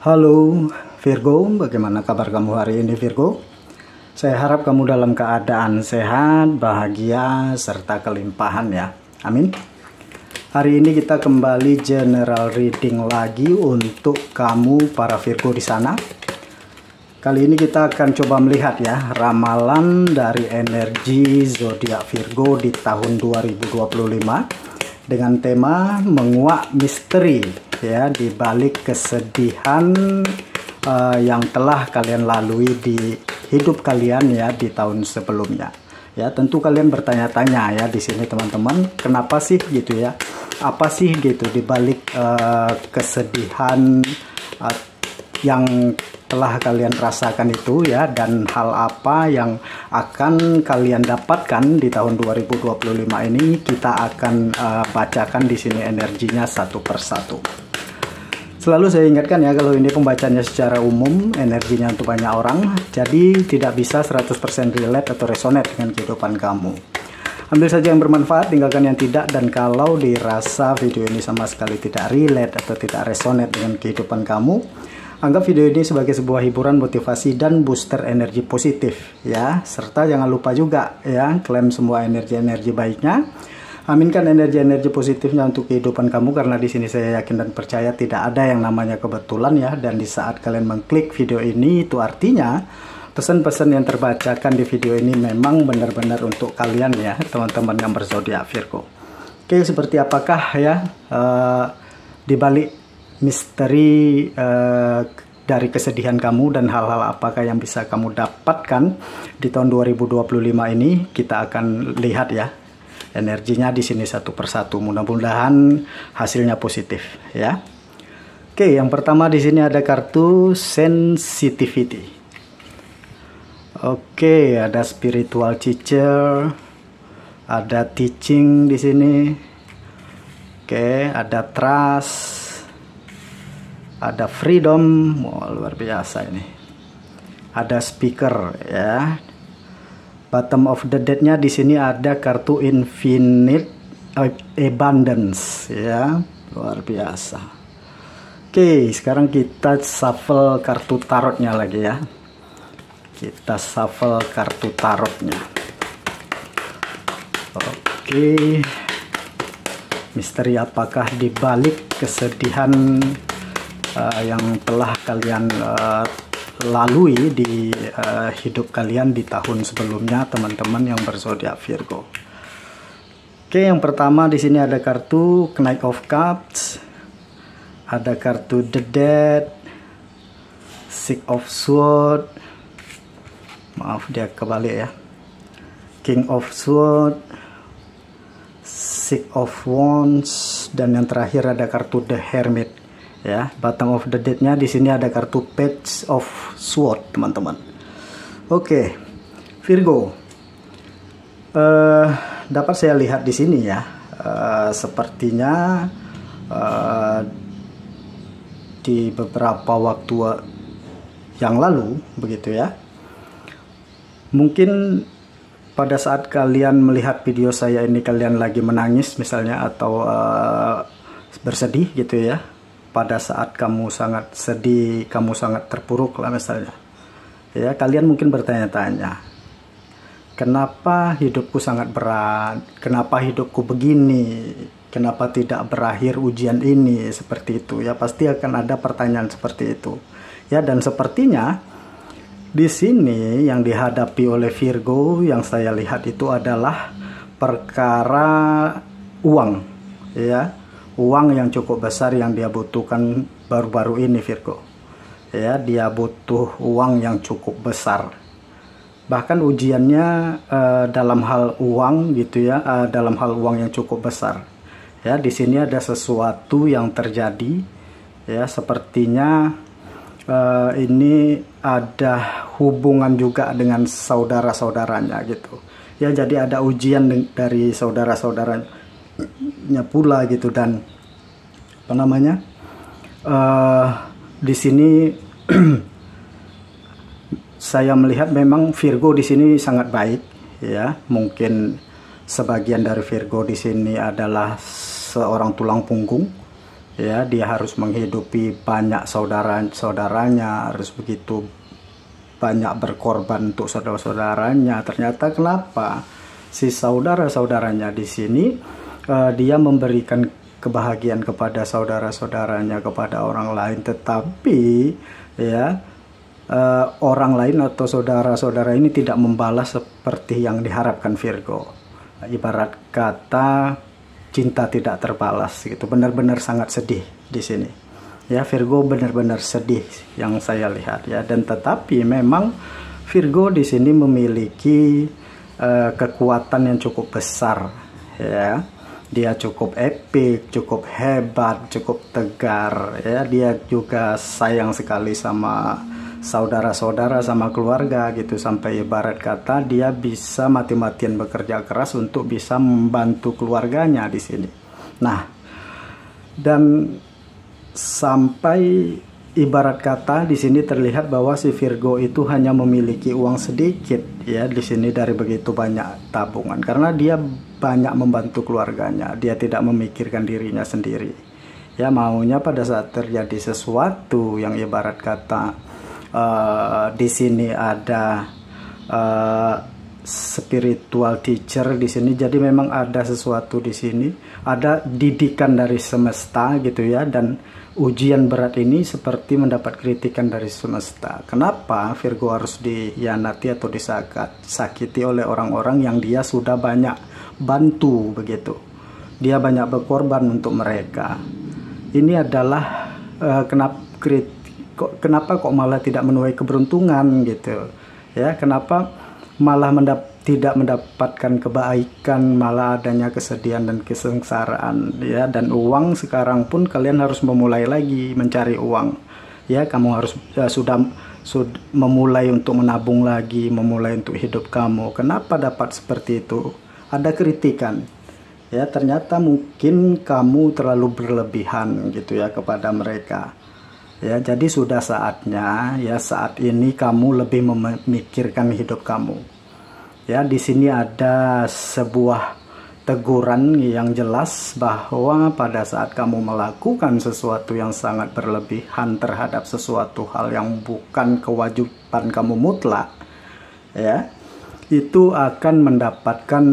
Halo Virgo, bagaimana kabar kamu hari ini Virgo? Saya harap kamu dalam keadaan sehat, bahagia, serta kelimpahan ya. Amin. Hari ini kita kembali general reading lagi untuk kamu para Virgo di sana. Kali ini kita akan coba melihat ya ramalan dari energi zodiak Virgo di tahun 2025 dengan tema menguak misteri ya di balik kesedihan yang telah kalian lalui di hidup kalian ya di tahun sebelumnya. Ya, tentu kalian bertanya-tanya ya di sini teman-teman, kenapa sih gitu ya? Apa sih gitu di balik kesedihan yang telah kalian rasakan itu ya, dan hal apa yang akan kalian dapatkan di tahun 2025 ini kita akan bacakan di sini energinya satu persatu. Selalu saya ingatkan ya, kalau ini pembacanya secara umum, energinya untuk banyak orang, jadi tidak bisa 100% relate atau resonate dengan kehidupan kamu. Ambil saja yang bermanfaat, tinggalkan yang tidak, dan kalau dirasa video ini sama sekali tidak relate atau tidak resonate dengan kehidupan kamu, anggap video ini sebagai sebuah hiburan, motivasi, dan booster energi positif ya. Serta jangan lupa juga ya, klaim semua energi-energi baiknya. Aminkan energi-energi positifnya untuk kehidupan kamu, karena di sini saya yakin dan percaya tidak ada yang namanya kebetulan ya. Dan di saat kalian mengklik video ini, itu artinya pesan-pesan yang terbacakan di video ini memang benar-benar untuk kalian ya, teman-teman yang berzodiak Virgo. Oke, seperti apakah ya di balik misteri dari kesedihan kamu, dan hal-hal apakah yang bisa kamu dapatkan di tahun 2025 ini, kita akan lihat ya energinya di sini satu persatu. Mudah-mudahan hasilnya positif ya. Oke, yang pertama di sini ada kartu sensitivity. Oke, ada spiritual teacher, ada teaching di sini. Oke, ada trust, ada freedom, wow, luar biasa ini. Ada speaker ya. Bottom of the deck-nya di sini ada kartu infinite abundance ya, luar biasa. Oke, sekarang kita shuffle kartu tarotnya lagi ya. Kita shuffle kartu tarotnya. Oke, misteri apakah di balik kesedihan yang telah kalian lalui di hidup kalian di tahun sebelumnya, teman-teman yang berzodiak Virgo. Oke, yang pertama di sini ada kartu Knight of Cups, ada kartu The Dead, Six of Swords, maaf dia kebalik ya, King of Swords, Six of Wands, dan yang terakhir ada kartu The Hermit. Ya, bottom of the deck-nya di sini ada kartu Page of Sword, teman-teman. Oke, Virgo, dapat saya lihat di sini ya, sepertinya di beberapa waktu yang lalu begitu ya, mungkin pada saat kalian melihat video saya ini kalian lagi menangis misalnya, atau bersedih gitu ya. Pada saat kamu sangat sedih, kamu sangat terpuruk lah misalnya ya, kalian mungkin bertanya-tanya, kenapa hidupku sangat berat, kenapa hidupku begini, kenapa tidak berakhir ujian ini, seperti itu ya. Pasti akan ada pertanyaan seperti itu ya. Dan sepertinya di sini yang dihadapi oleh Virgo yang saya lihat itu adalah perkara uang ya. Uang yang cukup besar yang dia butuhkan baru-baru ini Virgo ya. Dia butuh uang yang cukup besar, bahkan ujiannya dalam hal uang gitu ya, dalam hal uang yang cukup besar ya. Di sini ada sesuatu yang terjadi ya, sepertinya ini ada hubungan juga dengan saudara-saudaranya gitu ya. Jadi ada ujian dari saudara-saudaranya pula gitu. Dan apa namanya, di sini saya melihat memang Virgo di sini sangat baik ya. Mungkin sebagian dari Virgo di sini adalah seorang tulang punggung ya, dia harus menghidupi banyak saudara-saudaranya, harus begitu banyak berkorban untuk saudara-saudaranya. Ternyata kenapa si saudara-saudaranya di sini dia memberikan kebahagiaan kepada saudara-saudaranya, kepada orang lain, tetapi ya orang lain atau saudara-saudara ini tidak membalas seperti yang diharapkan Virgo. Ibarat kata cinta tidak terbalas gitu. Benar-benar sangat sedih di sini. Ya, Virgo benar-benar sedih yang saya lihat ya. Dan tetapi memang Virgo di sini memiliki kekuatan yang cukup besar ya. Dia cukup epik, cukup hebat, cukup tegar ya. Dia juga sayang sekali sama saudara-saudara, sama keluarga gitu, sampai ibarat kata dia bisa mati-matian bekerja keras untuk bisa membantu keluarganya di sini. Nah, dan sampai ibarat kata di sini terlihat bahwa si Virgo itu hanya memiliki uang sedikit ya di sini dari begitu banyak tabungan, karena dia banyak membantu keluarganya, dia tidak memikirkan dirinya sendiri. Ya, maunya pada saat terjadi sesuatu yang ibarat kata di sini ada spiritual teacher di sini, jadi memang ada sesuatu di sini, ada didikan dari semesta gitu ya, dan ujian berat ini seperti mendapat kritikan dari semesta. Kenapa Virgo harus dihianati atau disakiti oleh orang-orang yang dia sudah banyak bantu begitu, dia banyak berkorban untuk mereka. Ini adalah kenapa kok malah tidak menuai keberuntungan gitu ya, kenapa malah tidak mendapatkan kebaikan, malah adanya kesedihan dan kesengsaraan ya. Dan uang sekarang pun kalian harus memulai lagi mencari uang ya, kamu harus sudah memulai untuk menabung lagi, memulai untuk hidup kamu. Kenapa dapat seperti itu? Ada kritikan ya, ternyata mungkin kamu terlalu berlebihan gitu ya kepada mereka. Ya, jadi sudah saatnya ya, saat ini kamu lebih memikirkan hidup kamu. Ya, di sini ada sebuah teguran yang jelas bahwa pada saat kamu melakukan sesuatu yang sangat berlebihan terhadap sesuatu hal yang bukan kewajiban kamu mutlak, ya, itu akan mendapatkan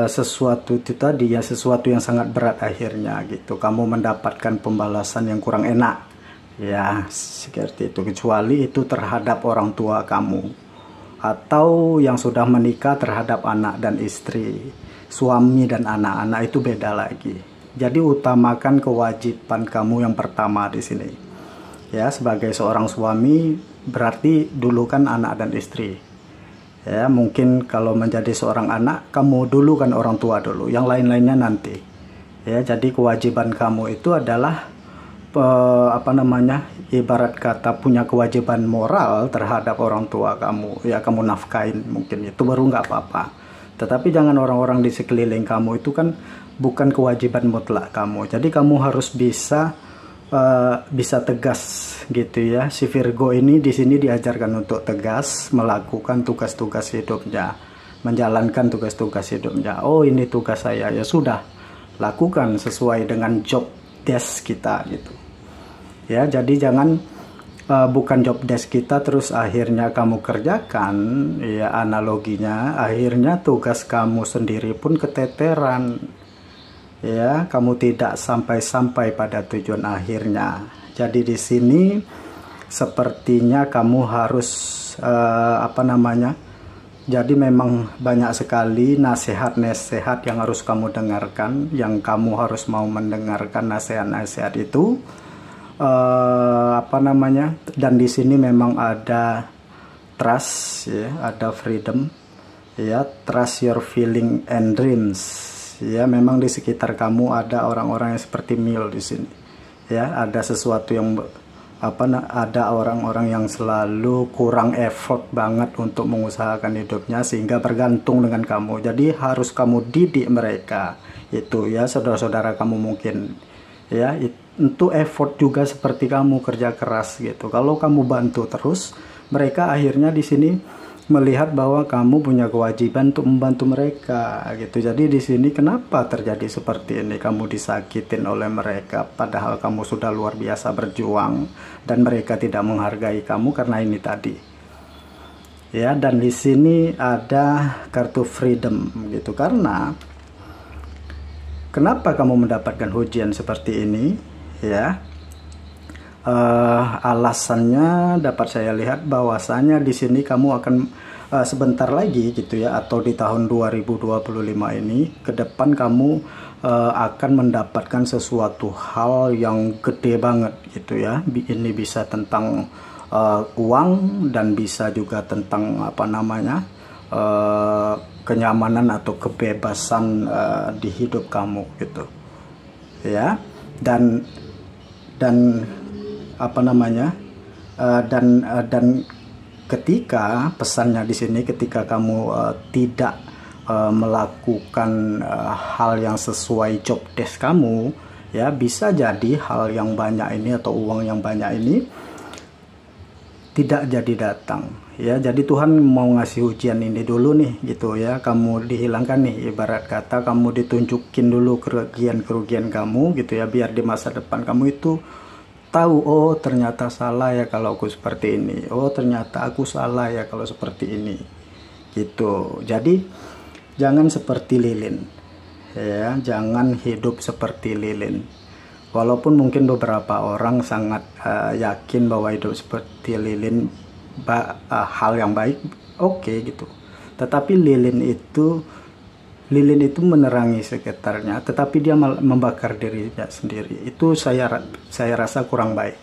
sesuatu itu tadi ya, sesuatu yang sangat berat akhirnya gitu. Kamu mendapatkan pembalasan yang kurang enak ya, seperti itu, kecuali itu terhadap orang tua kamu atau yang sudah menikah terhadap anak dan istri, suami dan anak-anak, itu beda lagi. Jadi utamakan kewajiban kamu yang pertama di sini ya. Sebagai seorang suami berarti dulukan anak dan istri ya. Mungkin kalau menjadi seorang anak, kamu dulu kan orang tua dulu, yang lain-lainnya nanti ya. Jadi kewajiban kamu itu adalah ibarat kata punya kewajiban moral terhadap orang tua kamu ya, kamu nafkain mungkin, itu baru nggak apa-apa. Tetapi jangan orang-orang di sekeliling kamu, itu kan bukan kewajiban mutlak kamu. Jadi kamu harus bisa tegas gitu ya. Si Virgo ini di sini diajarkan untuk tegas melakukan tugas-tugas hidupnya, menjalankan tugas-tugas hidupnya. Oh, ini tugas saya, ya sudah, lakukan sesuai dengan job desk kita gitu ya. Jadi jangan bukan job desk kita terus akhirnya kamu kerjakan ya, analoginya akhirnya tugas kamu sendiri pun keteteran ya, kamu tidak sampai pada tujuan akhirnya. Jadi di sini sepertinya kamu harus jadi memang banyak sekali nasihat-nasihat yang harus kamu dengarkan, yang kamu harus mau mendengarkan nasihat-nasihat itu. Dan di sini memang ada trust ya, ada freedom ya, trust your feeling and dreams ya. Memang di sekitar kamu ada orang-orang yang seperti Mil di sini ya, ada sesuatu yang ada orang-orang yang selalu kurang effort banget untuk mengusahakan hidupnya sehingga bergantung dengan kamu. Jadi harus kamu didik mereka itu ya, saudara-saudara kamu mungkin ya, untuk effort juga seperti kamu kerja keras gitu. Kalau kamu bantu terus, mereka akhirnya di sini melihat bahwa kamu punya kewajiban untuk membantu mereka gitu. Jadi di sini kenapa terjadi seperti ini? Kamu disakitin oleh mereka padahal kamu sudah luar biasa berjuang dan mereka tidak menghargai kamu karena ini tadi. Ya, dan di sini ada kartu freedom gitu. Karena kenapa kamu mendapatkan ujian seperti ini? Ya. Alasannya dapat saya lihat bahwasanya di sini kamu akan sebentar lagi gitu ya, atau di tahun 2025 ini ke depan kamu akan mendapatkan sesuatu hal yang gede banget gitu ya. Ini bisa tentang uang dan bisa juga tentang apa namanya kenyamanan atau kebebasan di hidup kamu gitu ya. Dan apa namanya dan ketika pesannya di sini, ketika kamu tidak melakukan hal yang sesuai job desk kamu ya, bisa jadi hal yang banyak ini atau uang yang banyak ini tidak jadi datang ya. Jadi Tuhan mau ngasih ujian ini dulu nih gitu ya, kamu dihilangkan nih, ibarat kata kamu ditunjukin dulu kerugian kamu gitu ya, biar di masa depan kamu itu tahu, oh ternyata salah ya kalau aku seperti ini, oh ternyata aku salah ya kalau seperti ini gitu. Jadi jangan seperti lilin ya, jangan hidup seperti lilin. Walaupun mungkin beberapa orang sangat yakin bahwa hidup seperti lilin hal yang baik, oke gitu. Tetapi lilin itu menerangi sekitarnya, tetapi dia membakar dirinya sendiri. Itu saya rasa kurang baik.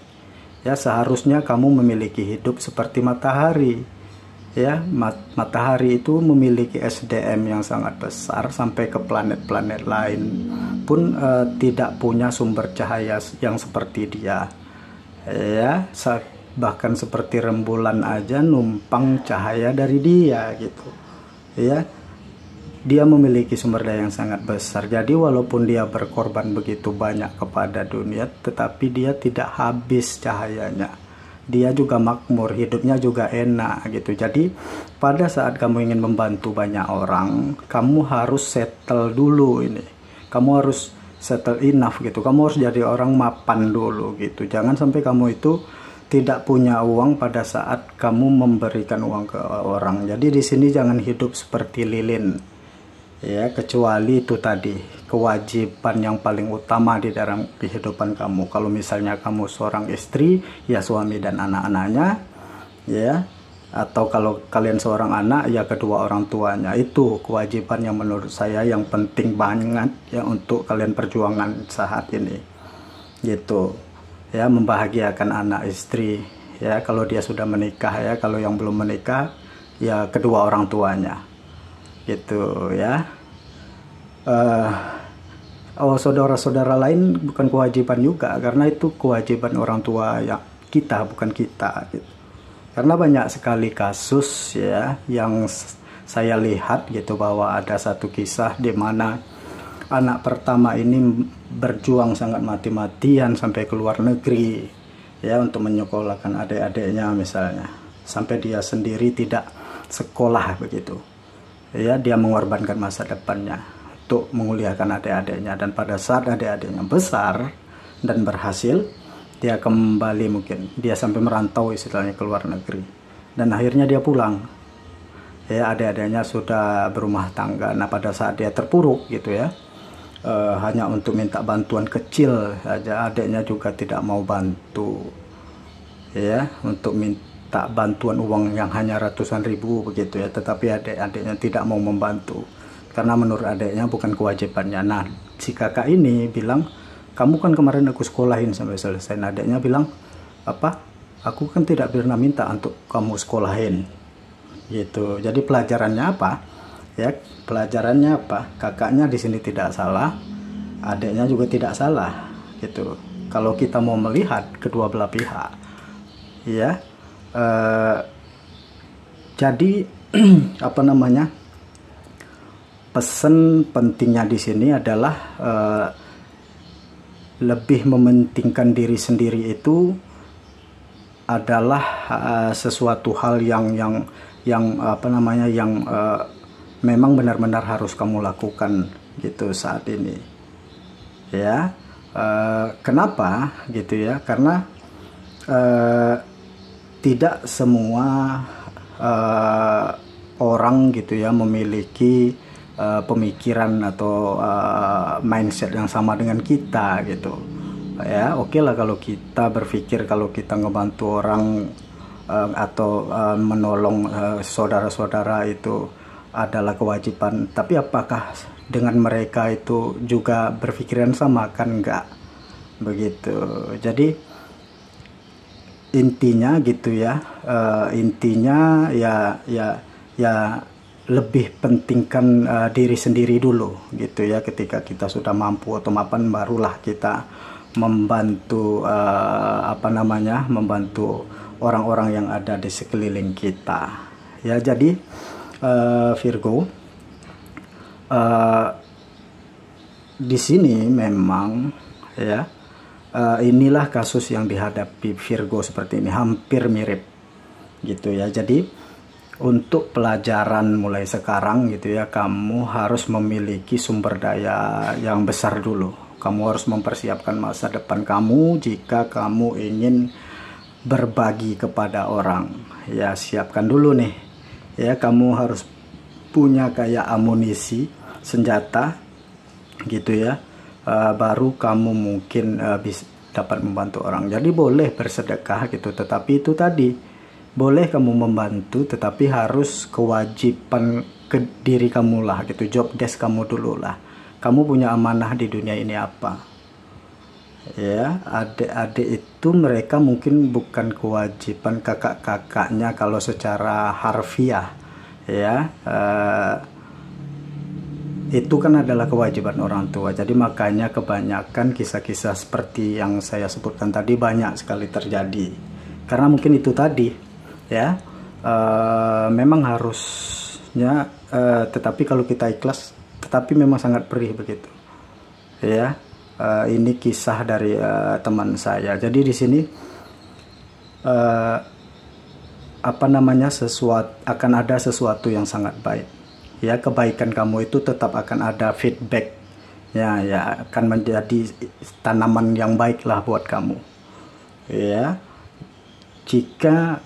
Ya, seharusnya kamu memiliki hidup seperti matahari. Ya, matahari itu memiliki SDM yang sangat besar, sampai ke planet-planet lain pun tidak punya sumber cahaya yang seperti dia. Ya, bahkan seperti rembulan aja numpang cahaya dari dia gitu. Ya, dia memiliki sumber daya yang sangat besar. Jadi walaupun dia berkorban begitu banyak kepada dunia, tetapi dia tidak habis cahayanya. Dia juga makmur, hidupnya juga enak gitu. Jadi pada saat kamu ingin membantu banyak orang, kamu harus settle dulu ini. Kamu harus settle enough gitu. Kamu harus jadi orang mapan dulu gitu. Jangan sampai kamu itu tidak punya uang pada saat kamu memberikan uang ke orang. Jadi di sini jangan hidup seperti lilin. Ya, kecuali itu tadi kewajiban yang paling utama di dalam kehidupan kamu. Kalau misalnya kamu seorang istri, ya suami dan anak-anaknya, ya, atau kalau kalian seorang anak, ya kedua orang tuanya. Itu kewajiban yang menurut saya yang penting banget ya untuk kalian perjuangan saat ini, gitu. Ya, membahagiakan anak istri. Ya, kalau dia sudah menikah ya, kalau yang belum menikah, ya kedua orang tuanya. Gitu ya. Saudara-saudara lain bukan kewajiban juga, karena itu kewajiban orang tua yang kita, bukan kita gitu. Karena banyak sekali kasus ya yang saya lihat gitu, bahwa ada satu kisah di mana anak pertama ini berjuang sangat mati-matian sampai ke luar negeri ya, untuk menyekolahkan adik-adiknya misalnya, sampai dia sendiri tidak sekolah begitu. Ya, dia mengorbankan masa depannya untuk menguliakan adik-adiknya, dan pada saat adik-adiknya besar dan berhasil, dia kembali, mungkin dia sampai merantau istilahnya ke luar negeri, dan akhirnya dia pulang. Ya, adik-adiknya sudah berumah tangga. Nah, pada saat dia terpuruk gitu ya, hanya untuk minta bantuan kecil saja, adiknya juga tidak mau bantu. Ya, untuk minta bantuan uang yang hanya ratusan ribu begitu ya, tetapi adik-adiknya tidak mau membantu karena menurut adiknya bukan kewajibannya. Nah, si kakak ini bilang, kamu kan kemarin aku sekolahin sampai selesai. Nah, adiknya bilang, apa, aku kan tidak pernah minta untuk kamu sekolahin gitu. Jadi pelajarannya apa ya, pelajarannya apa, kakaknya di sini tidak salah, adiknya juga tidak salah gitu. Kalau kita mau melihat kedua belah pihak ya. Jadi apa namanya, pesan pentingnya di sini adalah lebih mementingkan diri sendiri itu adalah sesuatu hal yang apa namanya yang memang benar-benar harus kamu lakukan gitu saat ini ya. Kenapa gitu ya, karena tidak semua orang gitu ya memiliki pemikiran atau mindset yang sama dengan kita gitu ya. Oke lah kalau kita berpikir kalau kita ngebantu orang atau menolong saudara-saudara itu adalah kewajiban, tapi apakah dengan mereka itu juga berpikiran sama? Kan enggak begitu. Jadi intinya gitu ya, intinya ya lebih pentingkan diri sendiri dulu gitu ya. Ketika kita sudah mampu atau mapan, barulah kita membantu membantu orang-orang yang ada di sekeliling kita ya. Jadi Virgo, di sini memang ya, inilah kasus yang dihadapi Virgo seperti ini, hampir mirip gitu ya. Jadi untuk pelajaran mulai sekarang gitu ya, kamu harus memiliki sumber daya yang besar dulu. Kamu harus mempersiapkan masa depan kamu jika kamu ingin berbagi kepada orang ya. Siapkan dulu nih ya, kamu harus punya kayak amunisi, senjata gitu ya, baru kamu mungkin bisa dapat membantu orang. Jadi boleh bersedekah gitu, tetapi itu tadi, boleh kamu membantu, tetapi harus kewajiban ke diri kamu lah gitu, job desk kamu dulu lah. Kamu punya amanah di dunia ini apa ya. Adik-adik itu mereka mungkin bukan kewajiban kakak-kakaknya kalau secara harfiah ya, itu kan adalah kewajiban orang tua. Jadi makanya kebanyakan kisah-kisah seperti yang saya sebutkan tadi banyak sekali terjadi, karena mungkin itu tadi ya, memang harusnya tetapi kalau kita ikhlas, tetapi memang sangat perih begitu ya. Ini kisah dari teman saya. Jadi di sini akan ada sesuatu yang sangat baik ya. Kebaikan kamu itu tetap akan ada feedback ya, akan menjadi tanaman yang baik lah buat kamu ya. Jika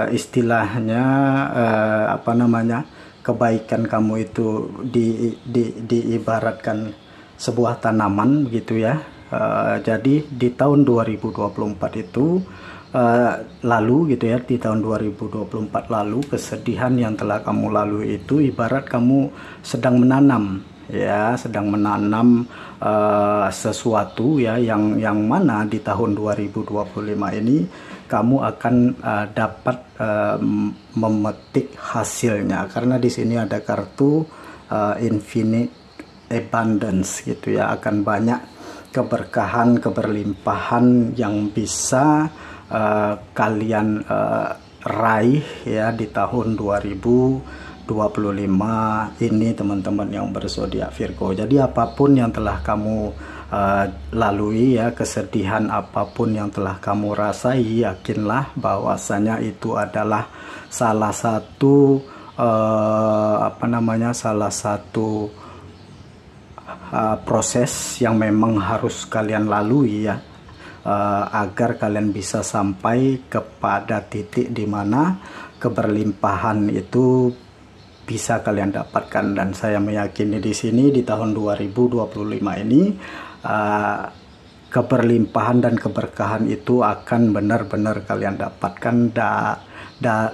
istilahnya kebaikan kamu itu diibaratkan sebuah tanaman gitu ya. Jadi di tahun 2024 itu lalu gitu ya, di tahun 2024 lalu, kesedihan yang telah kamu lalui itu ibarat kamu sedang menanam ya, sedang menanam sesuatu ya, yang mana di tahun 2025 ini kamu akan dapat memetik hasilnya, karena di sini ada kartu infinite abundance gitu ya. Akan banyak keberkahan, keberlimpahan yang bisa kalian raih ya di tahun 2025 ini, teman-teman yang berzodiak Virgo. Jadi apapun yang telah kamu lalui ya, kesedihan apapun yang telah kamu rasai, yakinlah bahwasanya itu adalah salah satu proses yang memang harus kalian lalui ya, agar kalian bisa sampai kepada titik di mana keberlimpahan itu bisa kalian dapatkan. Dan saya meyakini di sini di tahun 2025 ini keberlimpahan dan keberkahan itu akan benar-benar kalian dapatkan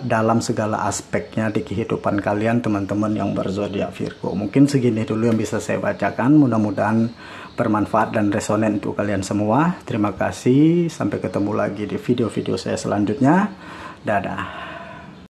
dalam segala aspeknya di kehidupan kalian, teman-teman yang berzodiak Virgo. Mungkin segini dulu yang bisa saya bacakan, mudah-mudahan bermanfaat dan resonan untuk kalian semua. Terima kasih, sampai ketemu lagi di video-video saya selanjutnya. Dadah.